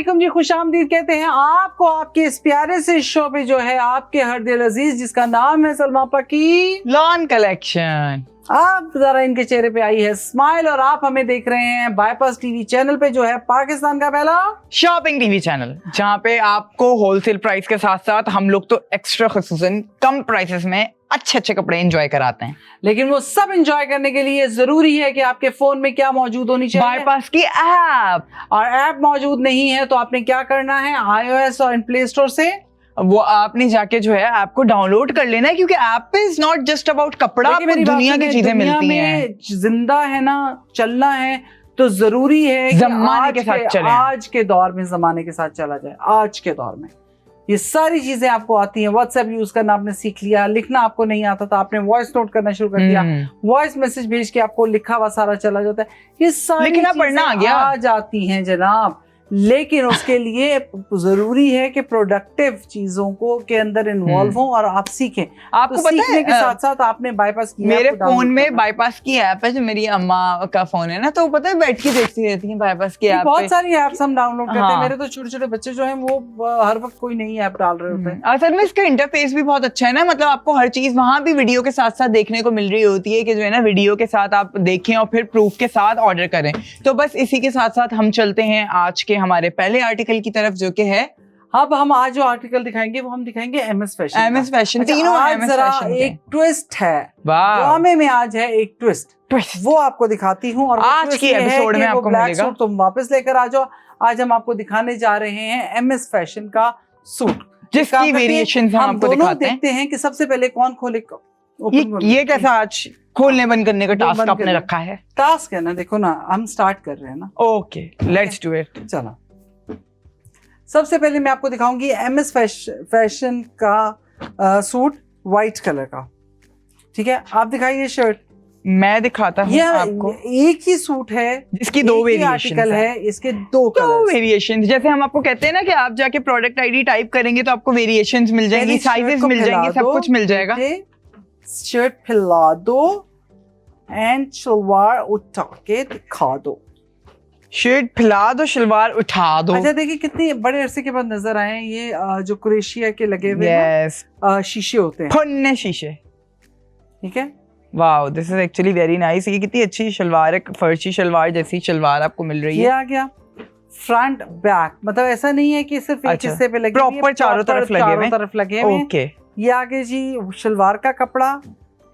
वालेकुम जी, खुशामदीद कहते हैं आपको आपके इस प्यारे से शो पे जो है आपके हर दिल अजीज, जिसका नाम है सलमा पकी लॉन कलेक्शन। आप जरा इनके चेहरे पे आई है स्माइल और आप हमें देख रहे हैं बाईपास टीवी चैनल पे, जो है पाकिस्तान का पहला शॉपिंग टीवी चैनल, जहाँ पे आपको होलसेल प्राइस के साथ साथ हम लोग तो एक्स्ट्रा खुसूसन कम प्राइसेस में अच्छे अच्छे कपड़े एंजॉय कराते हैं। लेकिन वो सब एंजॉय करने के लिए जरूरी है कि आपके फोन में क्या मौजूद होनी चाहिए, बाईपास की ऐप। और ऐप मौजूद नहीं है तो आपने क्या करना है, iOS और प्ले स्टोर से वो आपने जाके जो है ऐप को डाउनलोड कर लेना है, क्योंकि ऐप पे इज नॉट जस्ट अबाउट कपड़ा, आपको दुनिया की चीजें मिलती हैं। जिंदा है ना, चलना है तो जरूरी है कि जमाने के साथ चलें। आज के दौर में जमाने के साथ चला जाए। आज के दौर में ये सारी चीजें आपको आती हैं। व्हाट्सएप यूज करना आपने सीख लिया, लिखना आपको नहीं आता था, आपने वॉइस नोट करना शुरू कर दिया, वॉइस मैसेज भेज के आपको लिखा हुआ सारा चला जाता है। ये सारी लिखना पढ़ना आ गया, आ जाती हैं जनाब। लेकिन उसके लिए जरूरी है कि प्रोडक्टिव चीजों को के अंदर इन्वॉल्व हो और आप सीखें। आपको तो पता सीखने है के साथ साथ आपने बाईपास की मेरे फोन में बाईपास की ऐप है, जो मेरी अम्मा का फोन है ना, तो पता है बैठ के देखती रहती है बाईपास की ऐप। बहुत सारी ऐप्स हम डाउनलोड करते हैं। हाँ। मेरे तो छोटे छोटे बच्चे जो हैं वो हर वक्त कोई नई ऐप डाल रहे होते हैं। असल में इसका इंटरफेस भी बहुत अच्छा है ना, मतलब आपको हर चीज वहां भी वीडियो के साथ साथ देखने को मिल रही होती है कि जो है ना वीडियो के साथ आप देखें और फिर प्रूफ के साथ ऑर्डर करें। तो बस इसी के साथ साथ हम चलते हैं आज के हमारे पहले आर्टिकल की तरफ, जो कि है अब हम आज जो आर्टिकल दिखाएंगे वो हम दिखाएंगे एमएस फैशन। एमएस फैशन, तीनों आज एमएस जरा फैशन एक ट्विस्ट है, वाह, ड्रामे में आज है एक ट्विस्ट, वो आपको दिखाती हूँ। और आज की एपिसोड में आपको मिलेगा। सूट तुम वापस लेकर आ जाओ। आज हम आपको दिखाने जा रहे हैं एमएस फैशन का सूट, जिसकी वेरिएशंस हम आपको दिखाते हैं। देखते हैं कि सबसे पहले कौन खोले। ये कैसा आज खोलने बंद करने का टास्क आपने रखा है? टास्क है ना, देखो ना, हम स्टार्ट कर रहे हैं ना। Okay, let's do it. चलो, सबसे पहले मैं आपको दिखाऊंगी एमएस फैशन का सूट व्हाइट कलर का। ठीक है, आप दिखाइए शर्ट। मैं दिखाता हूँ आपको। एक ही सूट है जिसकी दो वेरिएशन है, इसके दो वेरिएशन। जैसे हम आपको कहते हैं ना कि आप जाके प्रोडक्ट आईडी टाइप करेंगे तो आपको वेरिएशंस मिल जाएंगी, साइजेस मिल जाएंगे, सब कुछ मिल जाएगा। शर्ट फैला दो एंड सलवार उठा के दिखा दो। शर्ट फैला दो, सलवार उठा दो। अच्छा, देखिए कितने बड़े अरसे के बाद नजर आए हैं ये जो क्रोएशिया के लगे हुए शीशे होते हैं, फुन्ने शीशे। ठीक है, wow, this is actually very nice. ये कितनी अच्छी शलवार है, फर्शी शलवार जैसी शलवार आपको मिल रही है। ये आ गया फ्रंट बैक, मतलब ऐसा नहीं है कि सिर्फ एक हिस्से पे लगे, प्रॉपर चारों तरफ लगे हुए। ओके, ये आगे जी शलवार का कपड़ा।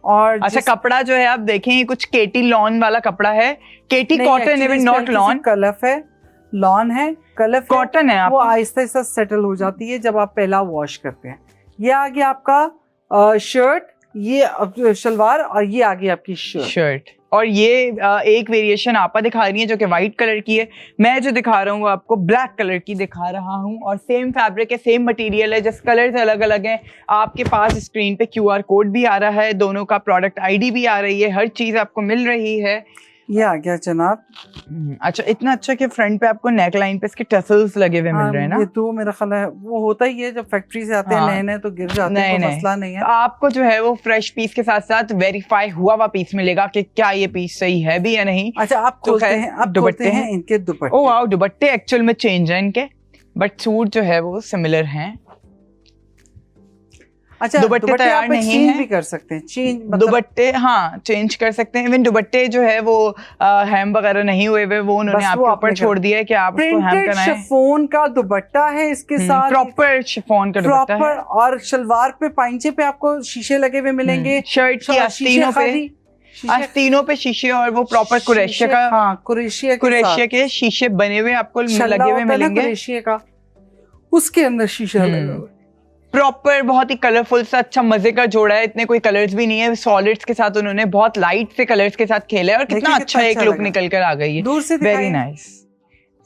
और अच्छा, कपड़ा जो है आप देखें, ये कुछ केटी लॉन वाला कपड़ा है। केटी कॉटन है, नॉट लॉन। कलफ है, लॉन है, कलफ कॉटन है। वो आहिस्ता आहिस्ता सेटल हो जाती है जब आप पहला वॉश करते हैं। ये आ गया आपका शर्ट, ये शलवार, और ये आ गई आपकी शर्ट। और ये एक वेरिएशन आपा दिखा रही है जो कि व्हाइट कलर की है। मैं जो दिखा रहा हूँ आपको ब्लैक कलर की दिखा रहा हूँ, और सेम फैब्रिक है, सेम मटेरियल है, जस्ट कलर्स अलग अलग हैं। आपके पास स्क्रीन पे QR कोड भी आ रहा है, दोनों का प्रोडक्ट ID भी आ रही है, हर चीज आपको मिल रही है। ये आ गया जनाब। अच्छा, इतना अच्छा कि फ्रंट पे आपको नेक लाइन पे इसके टसल्स लगे हुए मिल रहे हैं ना। ये तो मेरा ख्याल है वो होता ही है, जब फैक्ट्री से आते हैं नए नए तो गिर जाते हैं, तो मसला नहीं है। आपको जो है वो फ्रेश पीस के साथ साथ वेरीफाई हुआ हुआ पीस मिलेगा कि क्या ये पीस सही है भी या नहीं। अच्छा, आप खोलते हैं, आप दुपट्टे हैं इनके दुपट्टे। ओह वाओ, दुपट्टे एक्चुअल में चेंज है इनके, बट सूट जो है वो सिमिलर हैं। अच्छा, दुपट्टे तैयार नहीं है, भी कर सकते हैं चेंज, मतलब दुपट्टे हाँ चेंज कर सकते हैं। इवन दुपट्टे जो है वो हैम वगैरह नहीं हुए हुए, वो उन्होंने आपके ऊपर छोड़ दिया है कि आप उसको हैम करना है। शिफॉन का दुपट्टा है इसके साथ, प्रॉपर शिफॉन का दुपट्टा है। और शलवार पे पाइंचे पे आपको शीशे लगे हुए मिलेंगे। शर्ट की आस्तीनों पे शीशे, और वो प्रॉपर कुरैशिया का, हाँ कुरैशिया के शीशे बने हुए आपको लगे हुए मिलेंगे। कुरैशिया का, उसके अंदर शीशा लगा हुआ, प्रॉपर बहुत ही कलरफुल सा अच्छा मजे का जोड़ा है। इतने कोई कलर्स भी नहीं है, सॉलिड्स के साथ उन्होंने बहुत लाइट से कलर्स के साथ खेला है, और कितना अच्छा एक लुक निकल कर आ गई है, दूर से वेरी नाइस।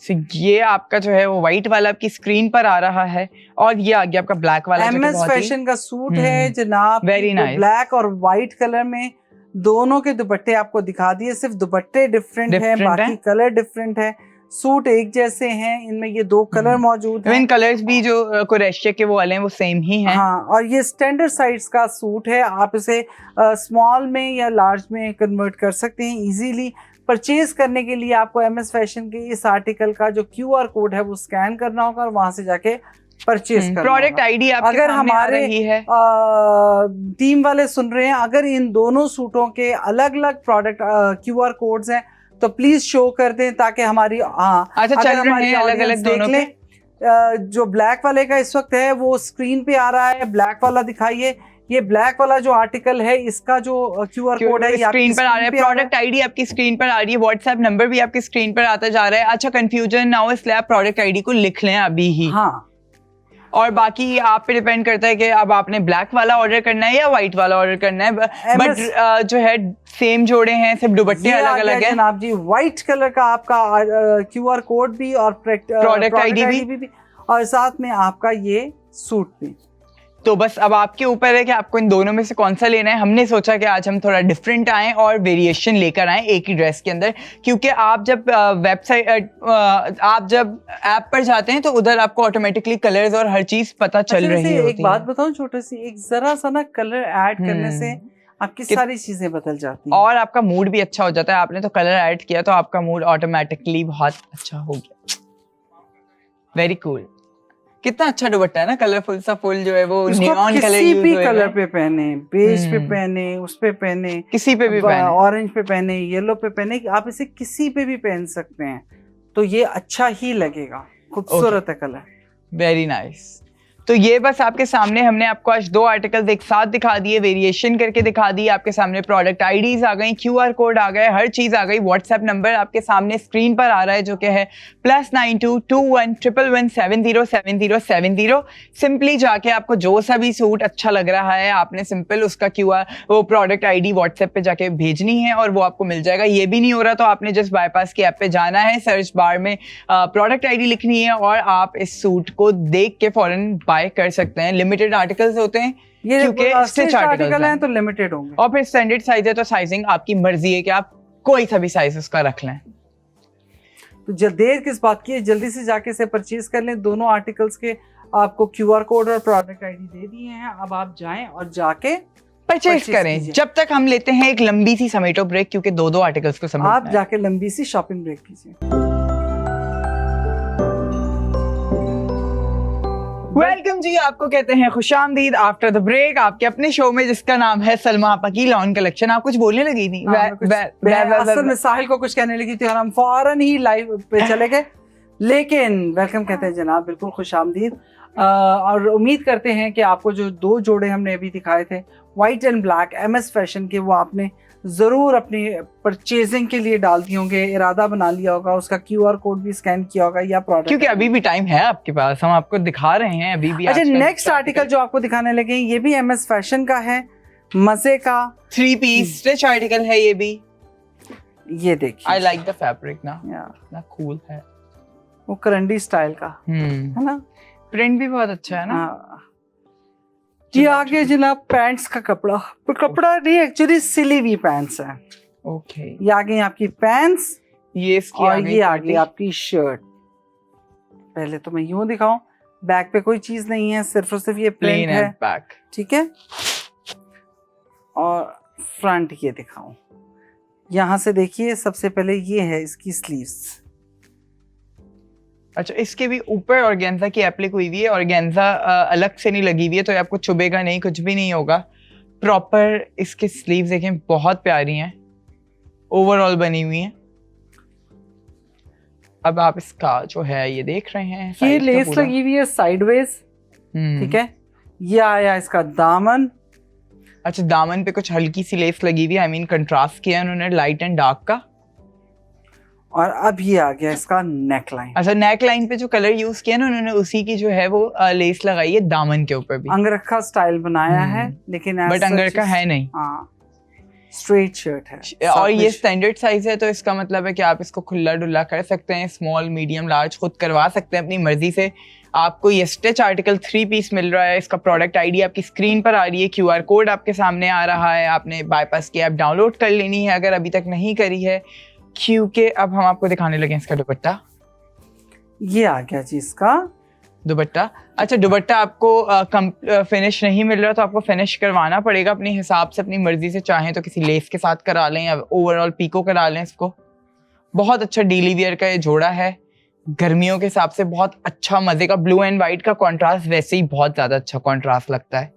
ये आपका जो है वो व्हाइट वाला आपकी स्क्रीन पर आ रहा है, और ये आ गया आपका ब्लैक वाला। एमएस फैशन का सूट है जनाब, वेरी नाइस। ब्लैक और व्हाइट कलर में दोनों के दुपट्टे आपको दिखा दिए। सिर्फ दुपट्टे डिफरेंट है, बाकी कलर डिफरेंट है। सूट एक जैसे हैं, इनमें ये दो कलर मौजूद हैं। इन कलर्स भी जो कुरैशिया के वो वाले हैं वो सेम ही हैं। हाँ, और ये स्टैंडर्ड साइज का सूट है, आप इसे स्मॉल में या लार्ज में कन्वर्ट कर सकते हैं इजीली। परचेज करने के लिए आपको MS फैशन के इस आर्टिकल का जो QR कोड है वो स्कैन करना होगा और वहां से जाके परचेज करना प्रोडक्ट होगा। आईडी आपके अगर सामने आ हमारे रही है। टीम वाले सुन रहे हैं, अगर इन दोनों सूटों के अलग अलग प्रोडक्ट QR कोड्स हैं तो प्लीज शो कर दें ताकि हमारी अच्छा चल रहे हैं अलग अलग दोनों के। जो ब्लैक वाले का इस वक्त है वो स्क्रीन पे आ रहा है, ब्लैक वाला दिखाइए। ये ब्लैक वाला जो आर्टिकल है इसका जो QR कोड है स्क्रीन पर आ रहा है, प्रोडक्ट आईडी आपकी स्क्रीन पर आ रही है, व्हाट्सएप नंबर भी आपकी स्क्रीन पर आता जा रहा है। अच्छा कंफ्यूजन ना हो इसलिए आप प्रोडक्ट आईडी को लिख लें अभी ही। हाँ, और बाकी आप पे डिपेंड करता है कि अब आपने ब्लैक वाला ऑर्डर करना है या व्हाइट वाला ऑर्डर करना है। बट जो है सेम जोड़े हैं, सिर्फ दुपट्टे अलग अलग हैं जनाब जी। व्हाइट कलर का आपका QR कोड भी और प्रोडक्ट आईडी भी और साथ में आपका ये सूट भी। तो बस अब आपके ऊपर है कि आपको इन दोनों में से कौन सा लेना है। हमने सोचा कि आज हम थोड़ा डिफरेंट आएं और वेरिएशन लेकर आएं एक ही ड्रेस के अंदर, क्योंकि आप जब आप जब ऐप पर जाते हैं तो उधर आपको ऑटोमेटिकली कलर्स और हर चीज पता चल रही होती है। एक बात बताऊं छोटी सी, एक जरा सा ना कलर ऐड करने से आपकी सारी चीजें बदल जाती हैं और आपका मूड भी अच्छा हो जाता है। आपने तो कलर ऐड किया तो आपका मूड ऑटोमेटिकली बहुत अच्छा हो गया। Very cool. कितना अच्छा दुपट्टा है ना, कलरफुल सा फुल जो है वो नियॉन कलर किसी भी कलर पे पहने, बेज पे पहने, उस पे पहने, किसी पे भी पहने, ऑरेंज पे पहने, येलो पे पहने, आप इसे किसी पे भी पहन सकते हैं तो ये अच्छा ही लगेगा। खूबसूरत है कलर, वेरी नाइस। तो ये बस आपके सामने हमने आपको आज दो आर्टिकल्स एक साथ दिखा दिए, वेरिएशन करके दिखा दिए। आपके सामने प्रोडक्ट आईडीज आ गई, QR कोड आ गए, हर चीज आ गई। व्हाट्सएप नंबर आपके सामने स्क्रीन पर आ रहा है जो कि है +922111707070। सिंपली जाके आपको जो सा भी सूट अच्छा लग रहा है आपने सिंपल उसका QR वो प्रोडक्ट आईडी व्हाट्सएप पे जाके भेजनी है और वो आपको मिल जाएगा। ये भी नहीं हो रहा तो आपने जस्ट बाईपास की ऐप पे जाना है, सर्च बार में प्रोडक्ट आईडी लिखनी है और आप इस सूट को देख के फौरन बाय कर सकते हैं। लिमिटेड आर्टिकल्स होते हैं ये क्योंकि स्टिच आर्टिकल हैं तो लिमिटेड होंगे और फिर स्टैंडर्ड साइज है तो साइजिंग आपकी मर्जी है कि आप कोई सा भी साइज उसका रख लें। तो देर किस बात की है, जल्दी से जाके इसे परचेज कर लें। दोनों आर्टिकल्स के आपको QR कोड और प्रोडक्ट आईडी दे दिए हैं, अब आप जाएं और जाके परचेज करें। जब तक हम लेते हैं एक लंबी सी समेटो ब्रेक, क्योंकि दो आर्टिकल्स को समेटना आप जाके लंबी सी शॉपिंग ब्रेक कीजिए। वेलकम जी, आपको कहते हैं खुशामदीद आफ्टर द ब्रेक आपके अपने शो में जिसका नाम है सलमा आपा की लॉन कलेक्शन। आप कुछ बोलने लगी थी? असल में साहिल को कुछ कहने लगी थी और हम फौरन ही लाइव पे चले गए। लेकिन वेलकम कहते हैं जनाब, बिल्कुल खुशामदीद। और उम्मीद करते हैं कि आपको जो दो जोड़े हमने अभी दिखाए थे white and black MS fashion के, वो आपने ज़रूर अपनी परचेजिंग के लिए डाल दिए होंगे, इरादा बना लिया होगा, उसका QR कोड भी स्कैन किया होगा या प्रोडक्ट, क्योंकि अभी भी टाइम है आपके पास, हम आपको दिखा रहे हैं अभी भी। अच्छा, नेक्स्ट आर्टिकल जो आपको दिखाने लगे ये भी MS फैशन का है, मजे का 3 पीस स्टिच आर्टिकल है ये भी। ये देखिए, आई लाइक द फैब्रिक ना कूल है, वो करंडी स्टाइल का है ना, प्रिंट भी बहुत अच्छा है ना। ये आगे जनाब पैंट्स का कपड़ा नहीं, एक्चुअली सिली हुई पैंट्स है। ओके, ये आगे आपकी पैंट्स, ये इसकी और ये आगे आपकी शर्ट। पहले तो मैं यूं दिखाऊं, बैक पे कोई चीज नहीं है, सिर्फ और सिर्फ ये प्लेन है बैक, ठीक है। और फ्रंट ये दिखाऊं, यहाँ से देखिए, सबसे पहले ये है इसकी स्लीव्स। अच्छा, इसके भी ऊपर ऑर्गेन्जा की एप्लिक हुई हुई है, ऑर्गेन्जा अलग से नहीं लगी हुई है तो आपको चुभेगा नहीं, कुछ भी नहीं होगा। प्रॉपर इसके स्लीव्स देखें, बहुत प्यारी हैं, ओवरऑल बनी हुई हैं। अब आप इसका जो है ये देख रहे हैं, ये लेस लगी हुई है साइडवेज, ठीक है। ये आया इसका दामन। अच्छा, दामन पे कुछ हल्की सी लेस लगी हुई है, आई मीन कंट्रास्ट किया उन्होंने लाइट एंड डार्क का। और अब ये आ गया इसका नेक लाइन। अच्छा, नेक लाइन पे जो कलर यूज किया ना उन्होंने, उसी की जो है वो लेस लगाई है दामन के ऊपर भी। अंगरखा स्टाइल बनाया है, लेकिन बट अंगरखा है नहीं, स्ट्रेट शर्ट है। और ये स्टैंडर्ड साइज है तो इसका मतलब है कि आप इसको खुला डुल्ला कर सकते हैं, स्मॉल मीडियम लार्ज खुद करवा सकते हैं अपनी मर्जी से। आपको ये स्टिच आर्टिकल 3 पीस मिल रहा है, इसका प्रोडक्ट आईडी आपकी स्क्रीन पर आ रही है, QR कोड आपके सामने आ रहा है, आपने बाईपास की ऐप डाउनलोड कर लेनी है अगर अभी तक नहीं करी है, क्योंकि अब हम आपको दिखाने लगे इसका दुपट्टा। ये आ गया जी इसका दुपट्टा। अच्छा, दुपट्टा आपको फिनिश नहीं मिल रहा तो आपको फिनिश करवाना पड़ेगा अपने हिसाब से, अपनी मर्जी से, चाहें तो किसी लेस के साथ करा लें या ओवरऑल पीको करा लें इसको। बहुत अच्छा डेली वियर का ये जोड़ा है, गर्मियों के हिसाब से बहुत अच्छा मजे का। ब्लू एंड व्हाइट का कॉन्ट्रास्ट वैसे ही बहुत ज्यादा अच्छा कॉन्ट्रास्ट लगता है।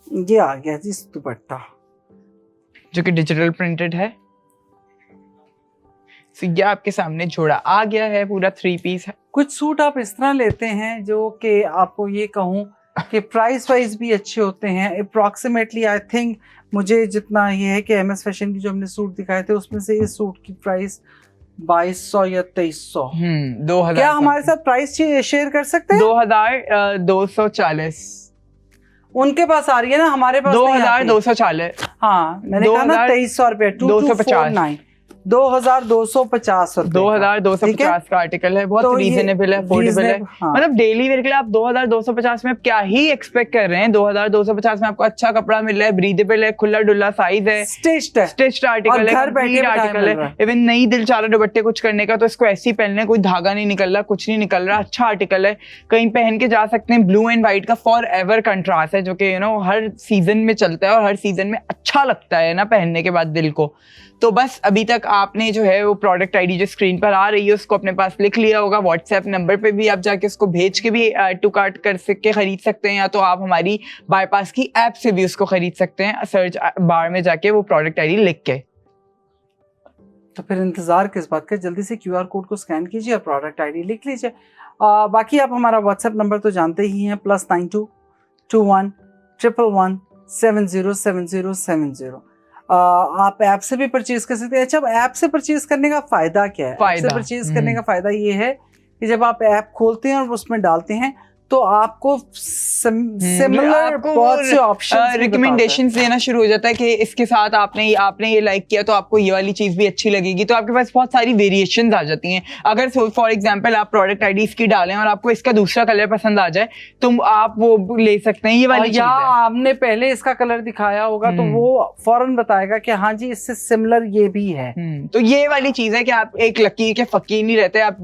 ये आ गया जी दुपट्टा, जो कि डिजिटल प्रिंटेड है। तो ये आपके सामने जोड़ा आ गया है, पूरा 3 पीस है। कुछ सूट आप इस तरह लेते हैं जो कि आपको ये कहूँ कि प्राइस वाइज भी अच्छे होते हैं। अप्रॉक्सीमेटली आई थिंक मुझे जितना ये है कि MS फैशन की जो हमने सूट दिखाए थे उसमें से इस सूट की प्राइस 2200 या 2300। 2000। क्या हमारे साथ प्राइस शेयर कर सकते हैं? 2240। उनके पास आ रही है ना, हमारे पास 2240। हाँ मैंने कहा ना 2300 रुपए, 2249, 2250 रुपए। 2250 का आर्टिकल है, बहुत रीजनेबल है, अफोर्डेबल है। हाँ। मतलब डेली वेयर के लिए आप 2250 में आप क्या ही एक्सपेक्ट कर रहे हैं। 2250 में आपको अच्छा कपड़ा मिल रहा है, ब्रीदेबल है, खुला डुल्ला साइज है, स्टिच्ड आर्टिकल है, कंप्लीट आर्टिकल है। इवन नई दिलचारा दुपट्टे कुछ करने का तो इसको ऐसे ही पहनने, कोई धागा नहीं निकल रहा, कुछ नहीं निकल रहा, अच्छा आर्टिकल है, कहीं पहन के जा सकते हैं। ब्लू एंड व्हाइट का फॉर एवर कंट्रास्ट है, जो कि हर सीजन में चलता है और हर सीजन में अच्छा लगता है ना पहनने के बाद दिल को। तो बस अभी तक आपने जो है वो प्रोडक्ट आईडी जो स्क्रीन पर आ रही है उसको अपने पास लिख लिया होगा। व्हाट्सएप नंबर पे भी आप जाके उसको भेज के भी ऐड टू कार्ट कर के खरीद सकते हैं, या तो आप हमारी बाईपास की ऐप से भी उसको खरीद सकते हैं, सर्च बार में जाके वो प्रोडक्ट आईडी लिख के। तो फिर इंतजार किस बात का, जल्दी से QR कोड को स्कैन कीजिए और प्रोडक्ट आईडी लिख लीजिए। बाकी आप हमारा व्हाट्सएप नंबर तो जानते ही हैं, +92 21 111 707070। आप ऐप से भी परचेज कर सकते हैं। अच्छा, ऐप से परचेज करने का फायदा क्या है? ऐप से परचेज करने का फायदा ये है कि जब आप ऐप खोलते हैं और उसमें डालते हैं तो आपको सिमिलर बहुत से ऑप्शंस रिकमेंडेशंस देना शुरू हो जाता है कि इसके साथ आपने ये लाइक किया तो आपको ये वाली चीज भी अच्छी लगेगी। तो आपके पास बहुत सारी वेरिएशंस आ जाती हैं। अगर फॉर एग्जांपल आप प्रोडक्ट आईडी इसकी डालें और आपको इसका दूसरा कलर पसंद आ जाए तो आप वो ले सकते हैं, ये वाली चीज है। आपने पहले इसका कलर दिखाया होगा तो वो फौरन बताएगा कि हाँ जी इससे सिमिलर ये भी है। तो ये वाली चीज है कि आप एक लकीर के फकीर नहीं रहते, आप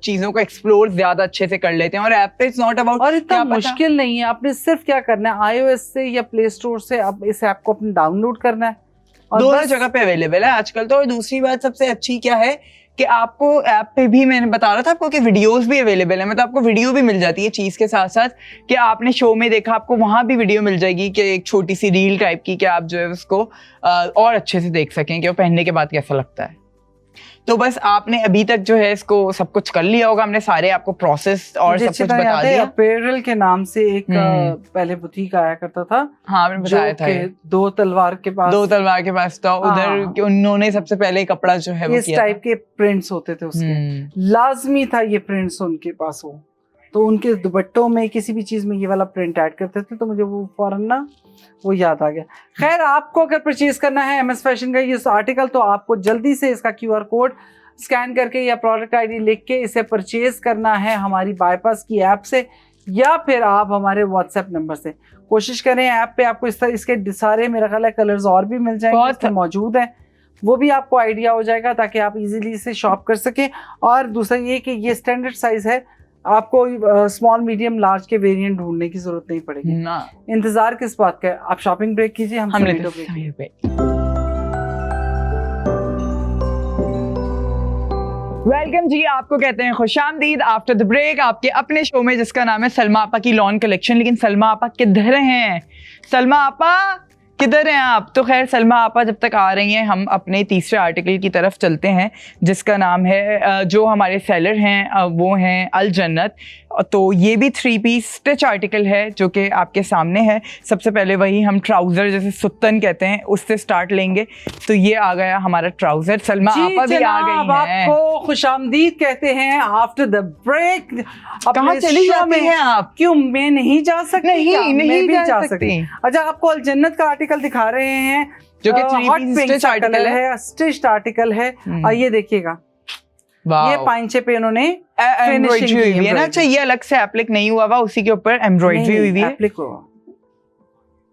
चीजों को एक्सप्लोर ज्यादा अच्छे से कर लेते हैं। और ऐप पे इट्स नॉट और इतना मुश्किल नहीं है, आपने सिर्फ क्या करना है, iOS से या प्ले स्टोर से आप इस ऐप को अपने डाउनलोड करना है और दोनों जगह पे अवेलेबल है आजकल तो। और दूसरी बात सबसे अच्छी क्या है कि आपको ऐप पे भी, मैंने बता रहा था आपको कि वीडियोस भी अवेलेबल है। मतलब आपको वीडियो भी मिल जाती है चीज के साथ साथ कि आपने शो में देखा, आपको वहां भी वीडियो मिल जाएगी कि एक छोटी सी रील टाइप की, कि आप जो है उसको और अच्छे से देख सकें कि वो पहनने के बाद कैसा लगता है। तो बस आपने अभी तक जो है इसको सब कुछ कर लिया होगा, हमने सारे आपको प्रोसेस और सब कुछ बता दिया। अपैरल के नाम से एक पहले बुटीक आया करता था। हाँ, आपने बताया था। दो तलवार के पास था उधर उन्होंने सबसे पहले कपड़ा जो है वो इस टाइप के प्रिंट्स होते थे उसके, लाजमी था ये प्रिंट्स उनके पास हो, तो उनके दुपट्टों में किसी भी चीज में ये वाला प्रिंट ऐड करते थे। तो मुझे वो फौरन ना वो याद आ गया। खैर, आपको अगर परचेज करना है MS फैशन का ये आर्टिकल तो आपको जल्दी से इसका QR कोड स्कैन करके या प्रोडक्ट आईडी लिख के इसे परचेज करना है हमारी बाईपास की ऐप से, या फिर आप हमारे व्हाट्सएप नंबर से। कोशिश करें ऐप पे आपको इसके सारे मेरा ख्याल है कलर्स और भी मिल जाएंगे, मौजूद हैं, वो भी आपको आइडिया हो जाएगा ताकि आप इजीली इसे शॉप कर सकें। और दूसरा ये कि ये स्टैंडर्ड साइज है, आपको स्मॉल मीडियम लार्ज के वेरिएंट ढूंढने की जरूरत नहीं पड़ेगी ना। इंतजार किस बात का है, आप शॉपिंग ब्रेक कीजिए, हम वेलकम जी, आपको कहते हैं खुशामदीद आफ्टर द ब्रेक आपके अपने शो में जिसका नाम है सलमा आपा की लॉन कलेक्शन। लेकिन सलमा आपा किधर हैं? सलमा आपा किधर हैं आप? तो खैर सलमा आपा जब तक आ रही हैं हम अपने तीसरे आर्टिकल की तरफ चलते हैं जिसका नाम है, जो हमारे सेलर हैं वो हैं अल जन्नत। तो ये भी 3 पीस स्टिच आर्टिकल है जो कि आपके सामने है। सबसे पहले वही हम ट्राउज़र जैसे सुत्तन कहते हैं उससे स्टार्ट लेंगे। तो ये आ गया हमारा ट्राउज़र। सलमा आपा भी आ गई हैं। आपको खुशामदीद कहते हैं आफ्टर द ब्रेक। कहाँ चली जाती हैं आप? क्यों मैं नहीं जा सकती? नहीं जा सकती। अच्छा, आपको अल जन्नत का आर्टिकल दिखा रहे हैं जो कि 3 पीस स्टिच आर्टिकल है, स्टिच्ड आर्टिकल है। और ये देखिएगा, ये पांचे पे इन्होंने एम्ब्रॉयडरी हुई है ना। अच्छा, ये अलग से एप्लिक नहीं हुआ हुआ, उसी के ऊपर एम्ब्रॉयडरी हुई है।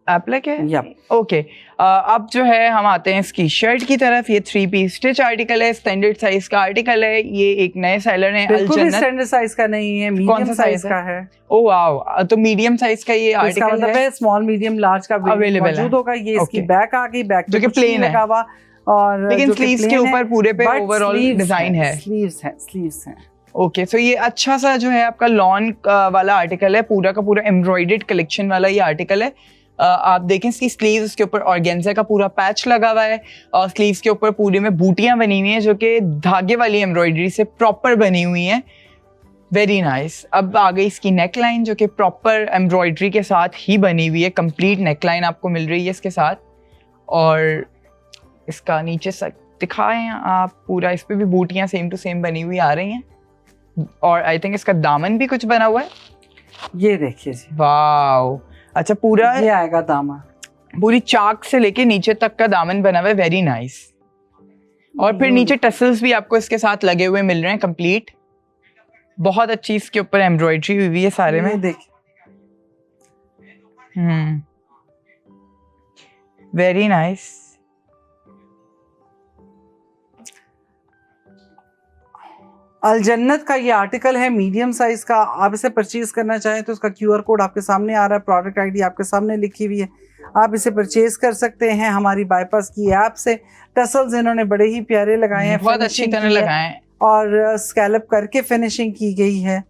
एप्लिक है, ओके। अब जो है हम आते हैं इसकी शर्ट की तरफ। ये 3 पीस स्टिच आर्टिकल है, स्टैंडर्ड साइज का आर्टिकल है। ये एक नए सेलर हैं अल जन्नत। स्टैंडर्ड साइज का नहीं है, मीडियम साइज का है। ओह वाओ, तो मीडियम साइज का ये आर्टिकल है। स्मॉल मीडियम लार्ज का अवेलेबल मौजूद होगा। ये इसकी बैक आ गई, बैक जो कि प्लेन है। और लेकिन जो कि स्लीव्स के plain है, ऊपर पूरे पे but ओवरऑल sleeves डिजाइन है। स्लीव्स हैं। ओके, सो ये अच्छा सा जो है आपका लॉन वाला आर्टिकल है, पूरा का पूरा एम्ब्रॉयडर्ड कलेक्शन वाला ये आर्टिकल है। आप देखें इसकी स्लीव्स के ऊपर ऑर्गेन्जा का पूरा पैच लगा हुआ है और स्लीव्स के ऊपर पूरे में बूटियां बनी हुई हैं जो कि धागे वाली एम्ब्रॉयडरी से प्रॉपर बनी हुई हैं। Very nice. अब आ गई इसकी नेक लाइन जो कि प्रॉपर एम्ब्रॉयडरी के साथ ही बनी हुई है, कंप्लीट नेक लाइन आपको मिल रही है इसके साथ। और इसका नीचे से दिखाएं आप, पूरा इस पे भी बूटियां सेम टू सेम बनी हुई आ रही हैं। और आई थिंक इसका दामन भी कुछ बना हुआ है, ये देखिए जी। वाओ, अच्छा पूरा ये आएगा दामन, पूरी चाक से लेके नीचे तक का दामन बना हुआ है। Very nice. और फिर नीचे टसल्स भी आपको इसके साथ लगे हुए मिल रहे हैं कंप्लीट। बहुत अच्छी इसके ऊपर एम्ब्रॉयडरी हुई हुई है सारे में। देखिए वेरी नाइस। अल जन्नत का ये आर्टिकल है, मीडियम साइज का। आप इसे परचेज करना चाहें तो उसका QR कोड आपके सामने आ रहा है, प्रोडक्ट ID आपके सामने लिखी हुई है, आप इसे परचेज कर सकते हैं हमारी बाईपास की ऐप से। टसल्स इन्होंने बड़े ही प्यारे लगाए हैं, बहुत अच्छी तरह लगाए हैं और स्कैलप करके फिनिशिंग की गई है।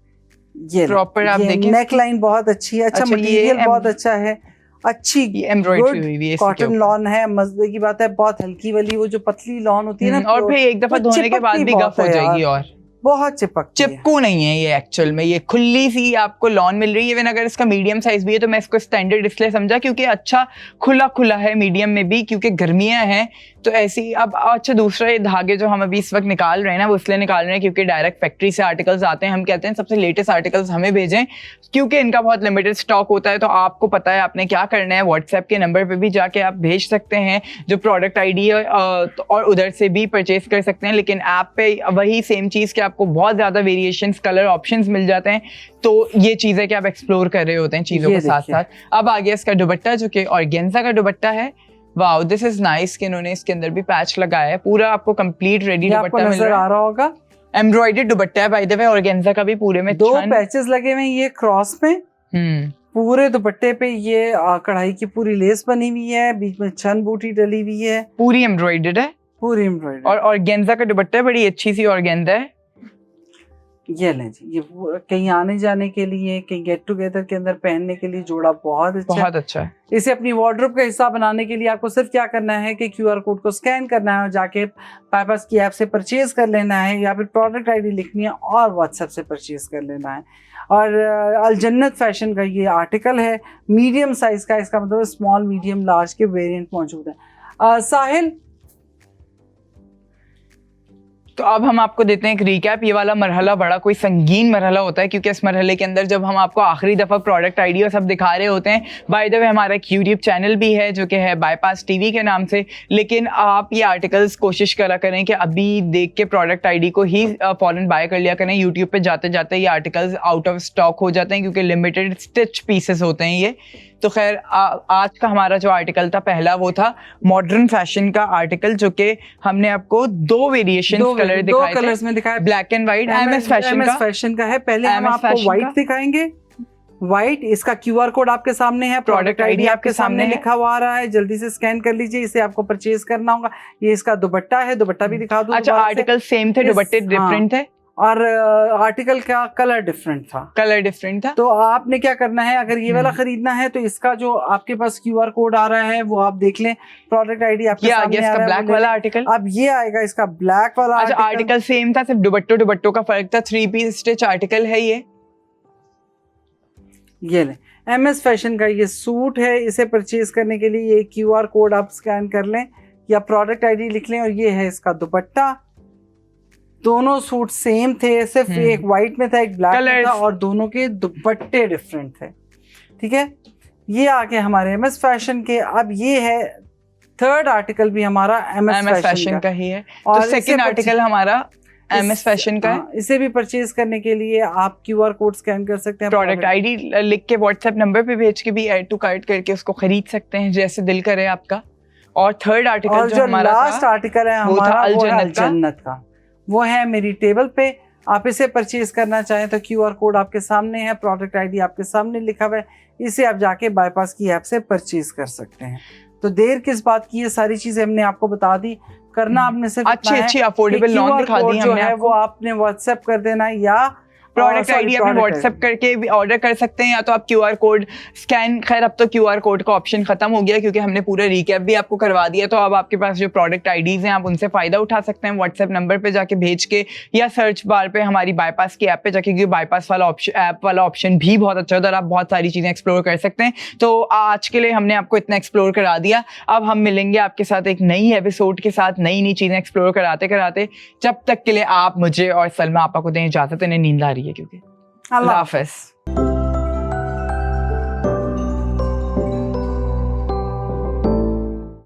ये प्रॉपर आप देखें, नेक लाइन बहुत अच्छी है, अच्छा मटेरियल बहुत अच्छा है, अच्छी एम्ब्रॉयडरी हुई हुई है, कॉटन लॉन है। मजे की बात है, बहुत हल्की वाली वो जो पतली लॉन होती है ना, और फिर एक दफा धोने के बाद भी गफ हो जाएगी और बहुत चिपकू नहीं है ये। एक्चुअल में ये खुली सी आपको लॉन मिल रही है। इवन अगर इसका मीडियम साइज भी है तो मैं इसको स्टैंडर्ड इसलिए समझा क्योंकि अच्छा खुला खुला है मीडियम में भी, क्योंकि गर्मियां हैं तो ऐसी। अब अच्छा दूसरा ये धागे जो हम अभी इस वक्त निकाल रहे हैं ना, वो इसलिए निकाल रहे हैं क्योंकि डायरेक्ट फैक्ट्री से आर्टिकल्स आते हैं। हम कहते हैं सबसे लेटेस्ट आर्टिकल्स हमें भेजें क्योंकि इनका बहुत लिमिटेड स्टॉक होता है। तो आपको पता है आपने क्या करना है, व्हाट्सएप के नंबर पर भी जाके आप भेज सकते हैं जो प्रोडक्ट ID है, और उधर से भी परचेज कर सकते हैं। लेकिन ऐप पे वही सेम चीज़ के आपको बहुत ज़्यादा वेरिएशंस, कलर ऑप्शंस मिल जाते हैं। तो ये चीज़ है कि आप एक्सप्लोर कर रहे होते हैं चीज़ों के साथ साथ। अब आ गया इसका दुपट्टा जो कि ऑर्गेन्जा का दुपट्टा है। वाओ, दिस इज नाइस कि इन्होंने इसके अंदर भी पैच लगाया है। पूरा आपको कंप्लीट रेडी दुपट्टा मिल रहा है, आ रहा होगा। एम्ब्रॉयडर्ड दुपट्टा है बाय द वे, ऑर्गेन्जा का भी पूरे में 2 पैचेस लगे हुए हैं ये क्रॉस में। पूरे दुपट्टे पे ये कढ़ाई की पूरी लेस बनी हुई है, बीच में छन बूटी डली हुई है, पूरी एम्ब्रॉयडर्ड है, पूरी एम्ब्रॉयडर्ड। और ऑर्गेन्जा का दुपट्टा बड़ी अच्छी सी ऑर्गेन्जा है। ये लें जी, ये कहीं आने जाने के लिए, कहीं गेट टुगेदर के अंदर पहनने के लिए जोड़ा बहुत अच्छा है। इसे अपनी वार्डरोब का हिस्सा बनाने के लिए आपको सिर्फ क्या करना है कि QR कोड को स्कैन करना है और जाके बाईपास की ऐप से परचेज कर लेना है, या फिर प्रोडक्ट ID लिखनी है और व्हाट्सएप से परचेज कर लेना है। और अल जन्नत फैशन का ये आर्टिकल है, मीडियम साइज का, इसका मतलब स्मॉल मीडियम लार्ज के वेरिएंट मौजूद है। साहिल, तो अब हम आपको देते हैं एक रिकैप। ये वाला मरहला बड़ा कोई संगीन मरहला होता है क्योंकि इस मरहले के अंदर जब हम आपको आखिरी दफ़ा प्रोडक्ट ID और सब दिखा रहे होते हैं, बाय द वे हमारा एक यूट्यूब चैनल भी है जो कि है बाईपास TV के नाम से। लेकिन आप ये आर्टिकल्स कोशिश करा करें कि अभी देख के प्रोडक्ट ID को ही फॉरन बाय कर लिया करें। यूट्यूब पर जाते जाते ये आर्टिकल्स आउट ऑफ स्टॉक हो जाते हैं क्योंकि लिमिटेड स्टिच पीसेस होते हैं ये। तो खैर आज का हमारा जो आर्टिकल था पहला, वो था मॉडर्न फैशन का आर्टिकल जो कि हमने आपको 2 वेरिएशन कलर दिखाए थे, कलर्स में दिखाया, black and white. MS fashion का है। पहले हम आपको व्हाइट दिखाएंगे, व्हाइट। इसका QR कोड आपके सामने है, प्रोडक्ट ID आपके सामने लिखा हुआ आ रहा है, जल्दी से स्कैन कर लीजिए, इसे आपको परचेज करना होगा। ये इसका दुपट्टा है, दुपट्टा भी दिखा दूं। अच्छा, आर्टिकल सेम थे, दुपट्टे डिफरेंट थे और आर्टिकल का कलर डिफरेंट था। तो आपने क्या करना है, अगर ये वाला खरीदना है तो इसका जो आपके पास QR कोड आ रहा है वो आप देख लें, प्रोडक्ट ID आपके सामने आ रहा है, ब्लैक वाला आर्टिकल। अब ये आएगा इसका ब्लैक वाला। अच्छा, आर्टिकल सेम था, सिर्फ दुपट्टों का फर्क था। 3 पीस स्टिच आर्टिकल है ये ले। MS फैशन का ये सूट है, इसे परचेज करने के लिए ये QR कोड आप स्कैन कर लें या प्रोडक्ट ID लिख लें, और ये है इसका दुपट्टा। दोनों सूट सेम थे, सिर्फ एक व्हाइट में था, एक ब्लैक में था, और दोनों के दुपट्टे डिफरेंट थे। ठीक है, ये आके हमारे MS फैशन के। अब ये है थर्ड आर्टिकल भी हमारा MS फैशन का ही है, और सेकंड आर्टिकल हमारा MS फैशन का है। इसे भी परचेज करने के लिए आप QR कोड स्कैन कर सकते हैं, प्रोडक्ट ID लिख के व्हाट्सएप नंबर पे भेज के भी ऐड टू कार्ट करके उसको खरीद सकते हैं जैसे दिल करे आपका। और थर्ड आर्टिकल जो हमारा लास्ट आर्टिकल है हमारा, वो है अल जन्नत का, वो है मेरी टेबल पे। आप इसे परचेज करना चाहें तो QR कोड आपके सामने है, प्रोडक्ट ID आपके सामने लिखा हुआ है, इसे आप जाके बाईपास की ऐप से परचेज कर सकते हैं। तो देर किस बात की, ये सारी चीजें हमने आपको बता दी। करना आपने सिर्फ अच्छी अफोर्डेबल लोन दिखा दी जो हमने है आपको। वो आपने व्हाट्सएप कर देना है, या प्रोडक्ट आईडी अपने व्हाट्सएप करके भी ऑर्डर कर सकते हैं, या तो आप क्यूआर कोड स्कैन, खैर अब तो क्यूआर कोड का ऑप्शन खत्म हो गया क्योंकि हमने पूरा रिकैप भी आपको करवा दिया। तो अब आपके पास जो प्रोडक्ट आईडीज हैं आप उनसे फायदा उठा सकते हैं व्हाट्सएप नंबर पे जाके भेज के, या सर्च बार पे हमारी बाईपास की ऐप पे जाके, क्योंकि बाईपास वाला ऑप्शन, ऐप वाला ऑप्शन भी बहुत अच्छा होता है और आप बहुत सारी चीजें एक्सप्लोर कर सकते हैं। तो आज के लिए हमने आपको इतना एक्सप्लोर करा दिया। अब हम मिलेंगे आपके साथ एक नई एपिसोड के साथ, नई नई चीजें एक्सप्लोर कराते कराते। जब तक के लिए आप मुझे और सलमा आपा को दें इजाजत, इन्हें नींद आ रही है क्योंकि। अल्लाह हाफ़िज़।